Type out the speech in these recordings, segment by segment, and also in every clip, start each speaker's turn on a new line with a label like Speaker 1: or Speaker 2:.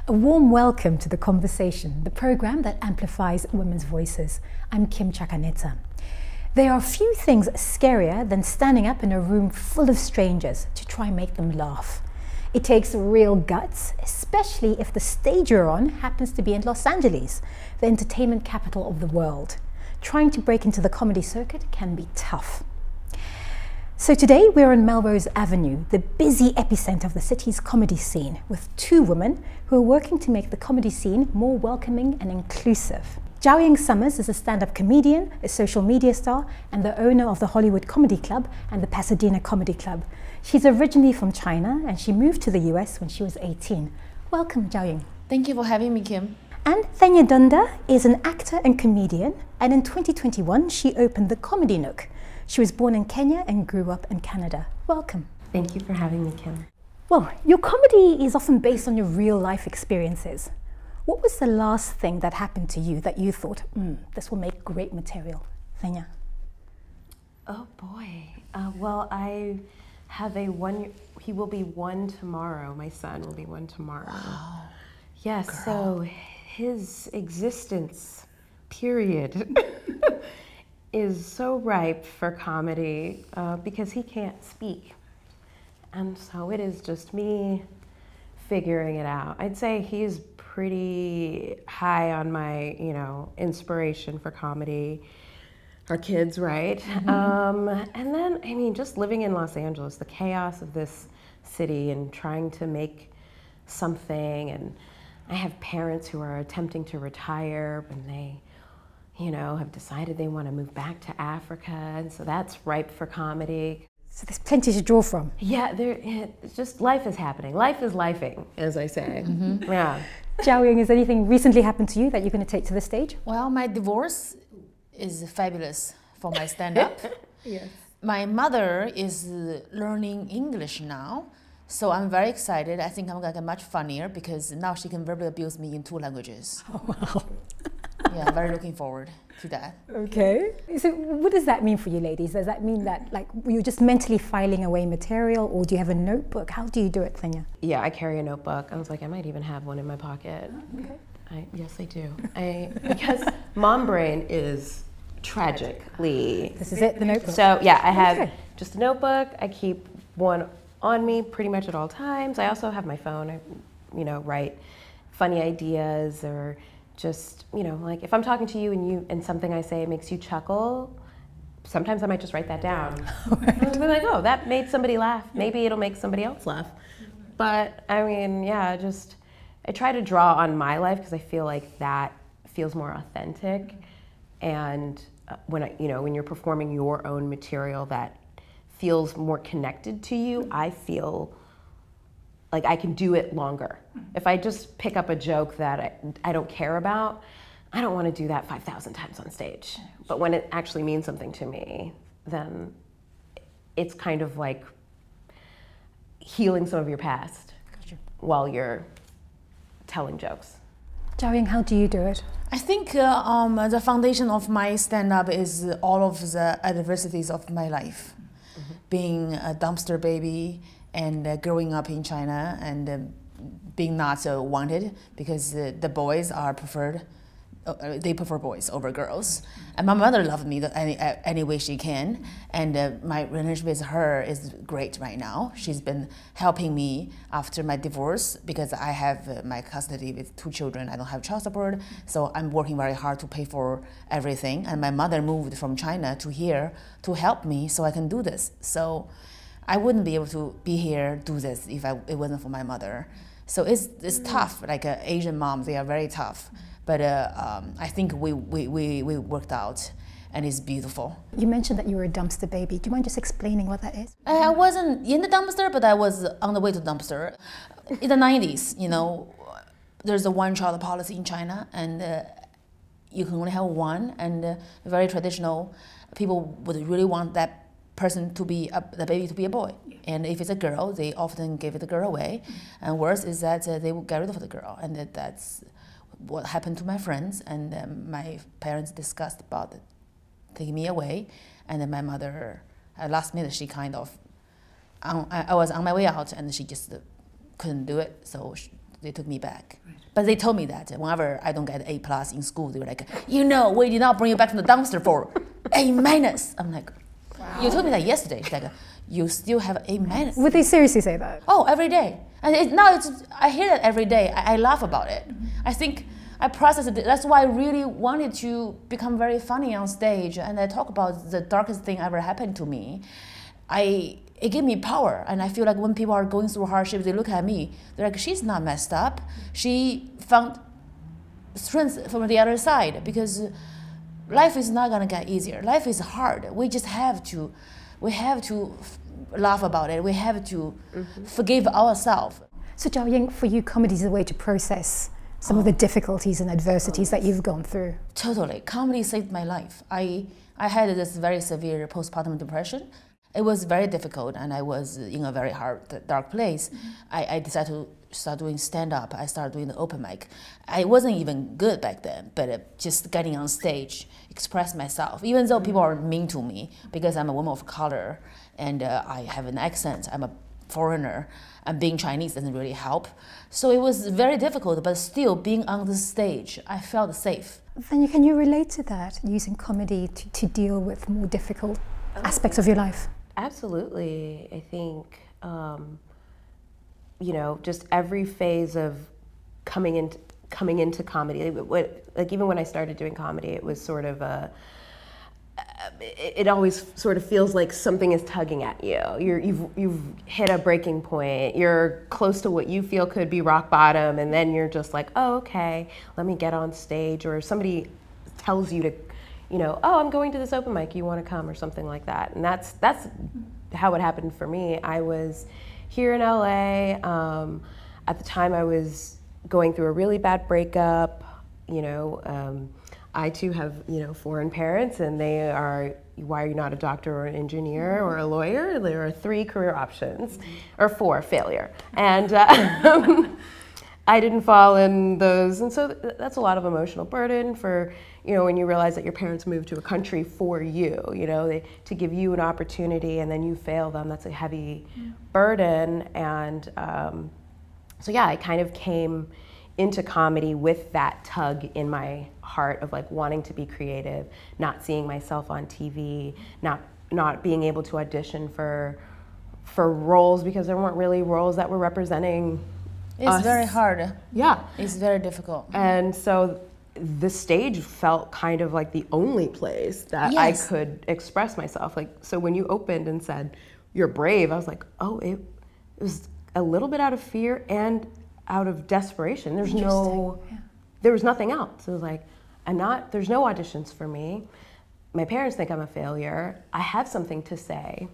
Speaker 1: A warm welcome to The Conversation, the program that amplifies women's voices. I'm Kim Chakaneta. There are few things scarier than standing up in a room full of strangers to try and make them laugh. It takes real guts, especially if the stage you're on happens to be in Los Angeles, the entertainment capital of the world. Trying to break into the comedy circuit can be tough. So today we're on Melrose Avenue, the busy epicenter of the city's comedy scene, with two women who are working to make the comedy scene more welcoming and inclusive. Zhao Summers is a stand-up comedian, a social media star, and the owner of the Hollywood Comedy Club and the Pasadena Comedy Club. She's originally from China and she moved to the US when she was 18. Welcome, Zhao.
Speaker 2: Thank you for having me, Kim.
Speaker 1: And Thenya Dunda is an actor and comedian, and in 2021 she opened the Comedy Nook. She was born in Kenya and grew up in Canada. Welcome.
Speaker 3: Thank you for having me, Kim.
Speaker 1: Well, your comedy is often based on your real life experiences. What was the last thing that happened to you that you thought, this will make great material? Thenya.
Speaker 3: Oh boy. Well, I have he will be one tomorrow. My son will be one tomorrow.
Speaker 1: Wow.
Speaker 3: Yes,
Speaker 1: Girl.
Speaker 3: So his existence, period, is so ripe for comedy because he can't speak. And so it is just me figuring it out. I'd say he's pretty high on my, inspiration for comedy. Our kids, right? Mm-hmm. And then, I mean, just living in Los Angeles, the chaos of this city and trying to make something. And I have parents who are attempting to retire and they, have decided they want to move back to Africa. And so that's ripe for comedy.
Speaker 1: So there's plenty to draw from.
Speaker 3: Yeah, it's just life is happening. Life is lifing, as I say. Mm-hmm. Yeah.
Speaker 1: Zhao, has anything recently happened to you that you're going to take to the stage?
Speaker 2: Well, my divorce is fabulous for my stand-up.
Speaker 1: Yes.
Speaker 2: My mother is learning English now, so I'm very excited. I think I'm going to get much funnier because now she can verbally abuse me in 2 languages.
Speaker 1: Oh, wow.
Speaker 2: Yeah, I'm very looking forward to that.
Speaker 1: Okay. So what does that mean for you ladies? Does that mean that you're just mentally filing away material, or do you have a notebook? How do you do it, Thenya?
Speaker 3: Yeah, I carry a notebook. I was like, I might even have one in my pocket.
Speaker 1: Okay.
Speaker 3: Yes, I do. Because mom brain is tragically.
Speaker 1: This is it, the notebook?
Speaker 3: So yeah, I have just a notebook. I keep one on me pretty much at all times. I also have my phone. I, write funny ideas or just, like if I'm talking to you and something I say makes you chuckle, sometimes I might just write that down. Right. And be like, oh, that made somebody laugh. Maybe it'll make somebody else laugh. But I mean, yeah, I try to draw on my life because I feel like that feels more authentic. And when you're performing your own material that feels more connected to you, I feel like I can do it longer. If I just pick up a joke that I don't care about, I don't want to do that 5,000 times on stage. But when it actually means something to me, then it's kind of like healing some of your past while you're telling jokes.
Speaker 1: Zhao, how do you do it?
Speaker 2: I think the foundation of my stand-up is all of the adversities of my life. Mm-hmm. Being a dumpster baby, and growing up in China and being not so wanted because the boys are preferred, they prefer boys over girls. And my mother loved me any way she can. And my relationship with her is great right now. She's been helping me after my divorce because I have my custody with 2 children. I don't have child support, so I'm working very hard to pay for everything. And my mother moved from China to here to help me so I can do this. So I wouldn't be able to be here, do this, if it wasn't for my mother. So it's tough, like Asian moms, they are very tough. But I think we worked out, and it's beautiful.
Speaker 1: You mentioned that you were a dumpster baby. Do you mind just explaining what that is?
Speaker 2: I wasn't in the dumpster, but I was on the way to the dumpster. In the 90s, there's a one-child policy in China, and you can only have one, and very traditional. People would really want that person to be the baby to be a boy, and if it's a girl, they often give the girl away. And worse is that they will get rid of the girl, and that's what happened to my friends. And my parents discussed about taking me away, and then my mother, at last minute, she kind of, I was on my way out, and she just couldn't do it, so they took me back. Right. But they told me that whenever I don't get A+ in school, they were like, you know, we did not bring you back from the dumpster for A-. I'm like, wow. You told me that yesterday. It's like, you still have A-.
Speaker 1: Would they seriously say that?
Speaker 2: Oh, every day. And I hear that every day. I laugh about it. Mm-hmm. I think I process it. That's why I really wanted to become very funny on stage, and I talk about the darkest thing ever happened to me. It gave me power, and I feel like when people are going through hardship, they look at me, they're like, she's not messed up. She found strength from the other side, because life is not gonna get easier. Life is hard. We just have to laugh about it. We have to forgive ourselves.
Speaker 1: So Zhao-Ying, for you, comedy is a way to process some of the difficulties and adversities that you've gone through.
Speaker 2: Totally. Comedy saved my life. I had this very severe postpartum depression. It was very difficult, and I was in a very hard, dark place. I decided to start doing stand-up. I started doing the open mic. I wasn't even good back then, but just getting on stage, express myself, even though people are mean to me because I'm a woman of color and I have an accent, I'm a foreigner, and being Chinese doesn't really help. So it was very difficult, but still being on the stage, I felt safe.
Speaker 1: Then can you relate to that, using comedy to deal with more difficult aspects of your life?
Speaker 3: Absolutely. I think, you know, just every phase of coming into comedy, like even when I started doing comedy, it was sort of it always sort of feels like something is tugging at you. You've hit a breaking point. You're close to what you feel could be rock bottom, and then you're just like, oh, okay, let me get on stage. Or somebody tells you to, you know, oh, I'm going to this open mic, you want to come, or something like that. And that's how it happened for me. I was here in LA. At the time, I was going through a really bad breakup. You know, I too have, you know, foreign parents, and they are, why are you not a doctor or an engineer or a lawyer? There are 3 career options, or 4, failure. And I didn't fall in those, and so that's a lot of emotional burden for, you know, when you realize that your parents moved to a country for you, you know, to give you an opportunity, and then you fail them. That's a heavy burden. And so yeah, I kind of came into comedy with that tug in my heart of like wanting to be creative, not seeing myself on TV, not being able to audition for roles because there weren't really roles that were representing us.
Speaker 2: It's very hard.
Speaker 3: Yeah.
Speaker 2: It's very difficult.
Speaker 3: And so the stage felt kind of like the only place that yes. I could express myself. Like, so when you opened and said, you're brave, I was like, oh, it was a little bit out of fear and out of desperation. There was nothing else. It was like, there's no auditions for me. My parents think I'm a failure. I have something to say.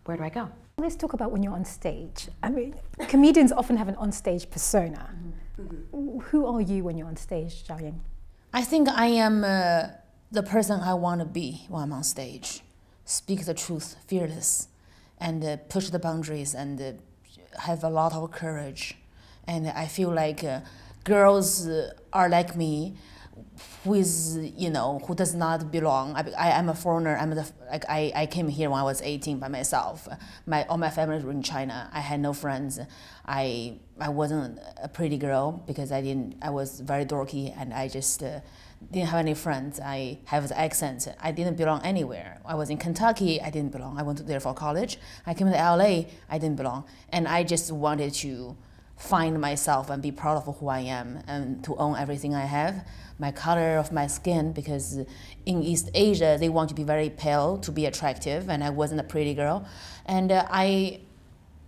Speaker 3: Where do I go?
Speaker 1: Let's talk about when you're on stage. I mean, comedians often have an on-stage persona. Who are you when you're on stage, Zhao-Ying?
Speaker 2: I think I am the person I want to be when I'm on stage. Speak the truth, fearless, and push the boundaries, and have a lot of courage. And I feel like girls are like me, who does not belong. I am a foreigner. I came here when I was 18 by myself. All my family were in China. I had no friends. I wasn't a pretty girl because I was very dorky, and I just didn't have any friends. I have the accent. I didn't belong anywhere. I was in Kentucky. I didn't belong. I went there for college. I came to LA. I didn't belong, and I just wanted to find myself and be proud of who I am and to own everything I have. My color of my skin, because in East Asia, they want to be very pale to be attractive, and I wasn't a pretty girl. And I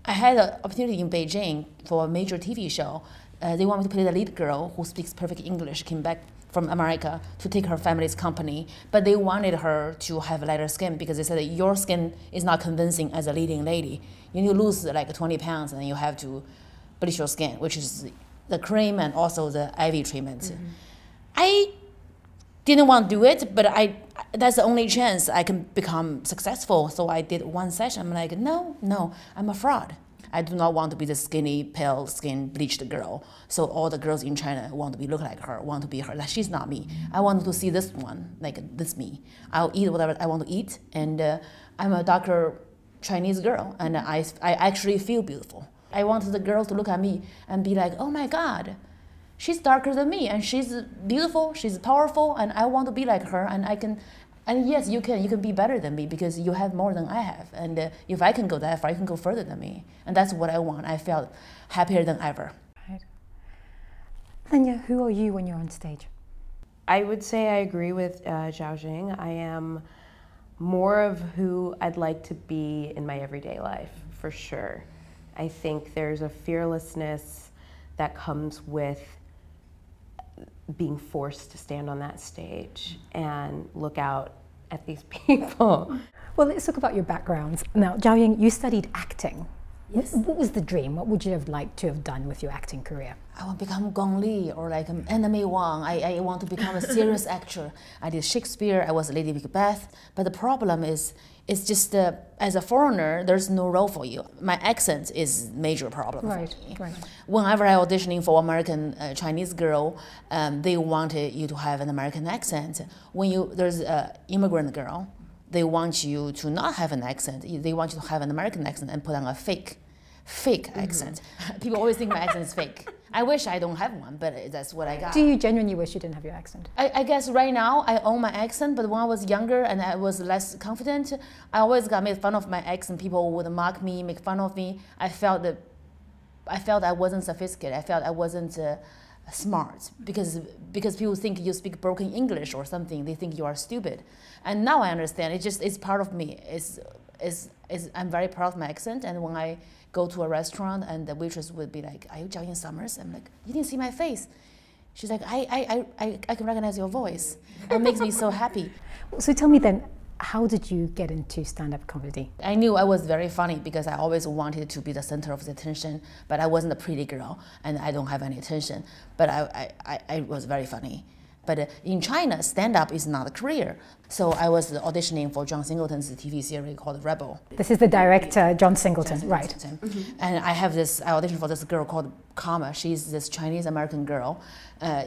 Speaker 2: had an opportunity in Beijing for a major TV show. They want me to play the lead girl who speaks perfect English, came back from America to take her family's company, but they wanted her to have lighter skin because they said that your skin is not convincing as a leading lady. You need to lose like 20 pounds, and then you have to bleach your skin, which is the cream and also the IV treatment. I didn't want to do it, but that's the only chance I can become successful. So I did one session. I'm like, no, I'm a fraud. I do not want to be the skinny, pale skin, bleached girl. So all the girls in China want to look like her, want to be her. Like, she's not me. I want to see this one, like this me. I'll eat whatever I want to eat, and I'm a darker Chinese girl, and I actually feel beautiful. I wanted the girls to look at me and be like, oh my God, she's darker than me, and she's beautiful, she's powerful, and I want to be like her, and I can. And yes, you can be better than me because you have more than I have. And if I can go that far, you can go further than me. And that's what I want. I felt happier than ever.
Speaker 1: Right. Tanya, who are you when you're on stage?
Speaker 3: I would say I agree with Xiaojing. I am more of who I'd like to be in my everyday life, for sure. I think there's a fearlessness that comes with being forced to stand on that stage and look out at these people.
Speaker 1: Well, let's talk about your background. Now, Xiaoying, you studied acting.
Speaker 2: Yes.
Speaker 1: What was the dream? What would you have liked to have done with your acting career?
Speaker 2: I want to become Gong Li or like Anna May Wong. I want to become a serious actor. I did Shakespeare, I was Lady Macbeth. But the problem is, it's just as a foreigner, there's no role for you. My accent is major problem for me.
Speaker 1: Right.
Speaker 2: Whenever I auditioning for American Chinese girl, they wanted you to have an American accent. When there's an immigrant girl, they want you to not have an accent. They want you to have an American accent and put on a fake accent. People always think my accent is fake. I wish I don't have one, but that's what I got.
Speaker 1: Do you genuinely wish you didn't have your accent?
Speaker 2: I guess right now I own my accent, but when I was younger and I was less confident, I always got made fun of my accent. People would mock me, make fun of me. I felt I wasn't sophisticated. I felt I wasn't smart because people think you speak broken English or something. They think you are stupid. And now I understand. It's part of me. I'm very proud of my accent, and when I go to a restaurant and the waitress would be like, "Are you Xiaoying Summers?" I'm like, "You didn't see my face." She's like, I can recognize your voice. It makes me so happy.
Speaker 1: So tell me then, how did you get into stand-up comedy?
Speaker 2: I knew I was very funny because I always wanted to be the center of the attention, but I wasn't a pretty girl and I don't have any attention. But I was very funny. But in China, stand-up is not a career. So I was auditioning for John Singleton's TV series called Rebel.
Speaker 1: This is the director, John Singleton, right?
Speaker 2: Mm-hmm. And I auditioned for this girl called Karma. She's this Chinese-American girl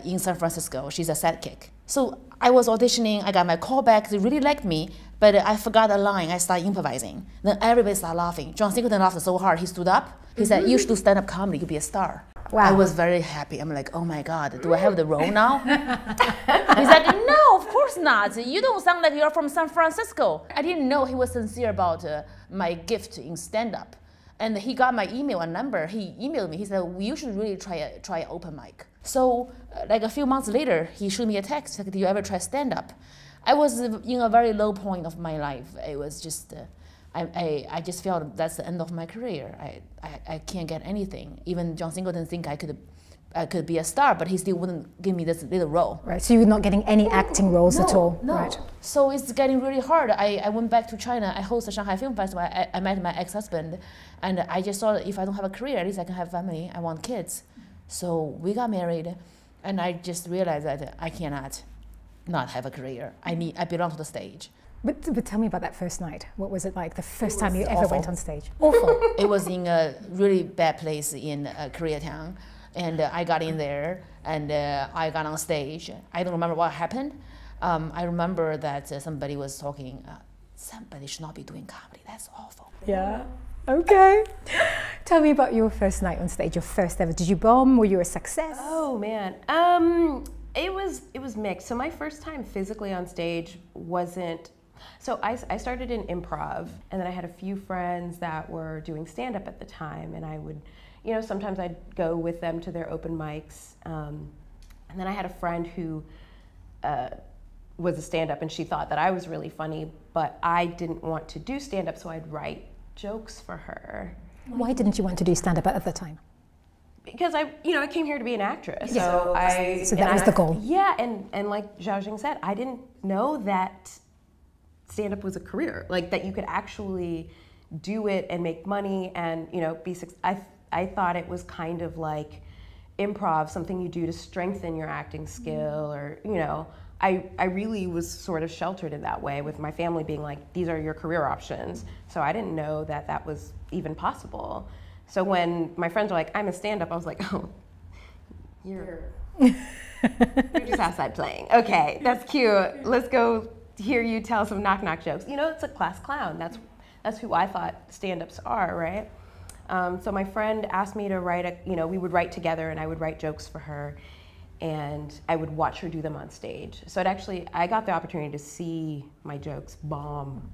Speaker 2: in San Francisco. She's a sidekick. So I was auditioning, I got my call back, they really liked me, but I forgot a line, I started improvising. Then everybody started laughing. John Singleton laughed so hard, he stood up, he said, "You should do stand-up comedy, you'll be a star."
Speaker 1: Wow.
Speaker 2: I was very happy. I'm like, oh my God, do I have the role now? He's like, no, of course not. You don't sound like you're from San Francisco. I didn't know he was sincere about my gift in stand-up. And he got my email and number. He emailed me. He said, well, you should really try open mic. So like a few months later, he showed me a text. Like, do you ever try stand-up? I was in a very low point of my life. It was just... I just felt that's the end of my career. I can't get anything. Even John Singleton think I could be a star, but he still wouldn't give me this little role.
Speaker 1: Right, so you're not getting any acting roles at all?
Speaker 2: No.
Speaker 1: Right.
Speaker 2: So it's getting really hard. I went back to China. I hosted the Shanghai Film Festival. I met my ex-husband, and I just thought if I don't have a career, at least I can have family. I want kids. So we got married, and I just realized that I cannot not have a career. I belong to the stage.
Speaker 1: But tell me about that first night. What was it like, the first time you ever
Speaker 2: awful.
Speaker 1: went on stage? Awful.
Speaker 2: It was in a really bad place in Koreatown. And I got in there, and I got on stage. I don't remember what happened. I remember that somebody was talking, somebody should not be doing comedy, that's awful.
Speaker 1: Yeah, okay. Tell me about your first night on stage, your first ever. Did you bomb? Were you a success?
Speaker 3: Oh man, it was mixed. So my first time physically on stage wasn't. So I started in improv, and then I had a few friends that were doing stand-up at the time, and I would, sometimes I'd go with them to their open mics. And then I had a friend who was a stand-up, and she thought that I was really funny, but I didn't want to do stand-up, so I'd write jokes for her.
Speaker 1: Why didn't you want to do stand-up at the time?
Speaker 3: Because I came here to be an actress.
Speaker 1: Yeah.
Speaker 3: So
Speaker 1: that was the goal.
Speaker 3: Yeah, and like Xiaojing said, I didn't know that stand-up was a career, like that you could actually do it and make money and be successful. I thought it was kind of like improv, something you do to strengthen your acting skill, or I really was sort of sheltered in that way, with my family being like, these are your career options. So I didn't know that that was even possible. So when my friends were like, I'm a stand-up, I was like, oh, you're just outside playing. Okay, that's cute. Let's go hear you tell some knock-knock jokes. It's a class clown. That's who I thought stand-ups are, right? So my friend asked me to write we would write together and I would write jokes for her and I would watch her do them on stage. So I got the opportunity to see my jokes bomb.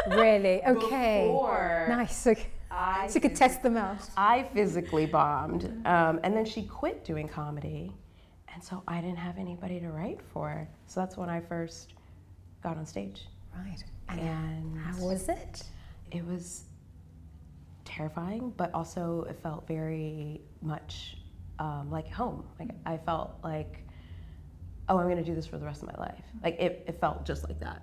Speaker 1: Really? Okay.
Speaker 3: Before
Speaker 1: nice. Okay. So you could test them out.
Speaker 3: I physically bombed. And then she quit doing comedy. And so I didn't have anybody to write for. So that's when I first got on stage.
Speaker 1: Right.
Speaker 3: And
Speaker 1: how was it?
Speaker 3: It was terrifying, but also it felt very much like home. Like I felt like, oh, I'm gonna do this for the rest of my life. Like it felt just like that.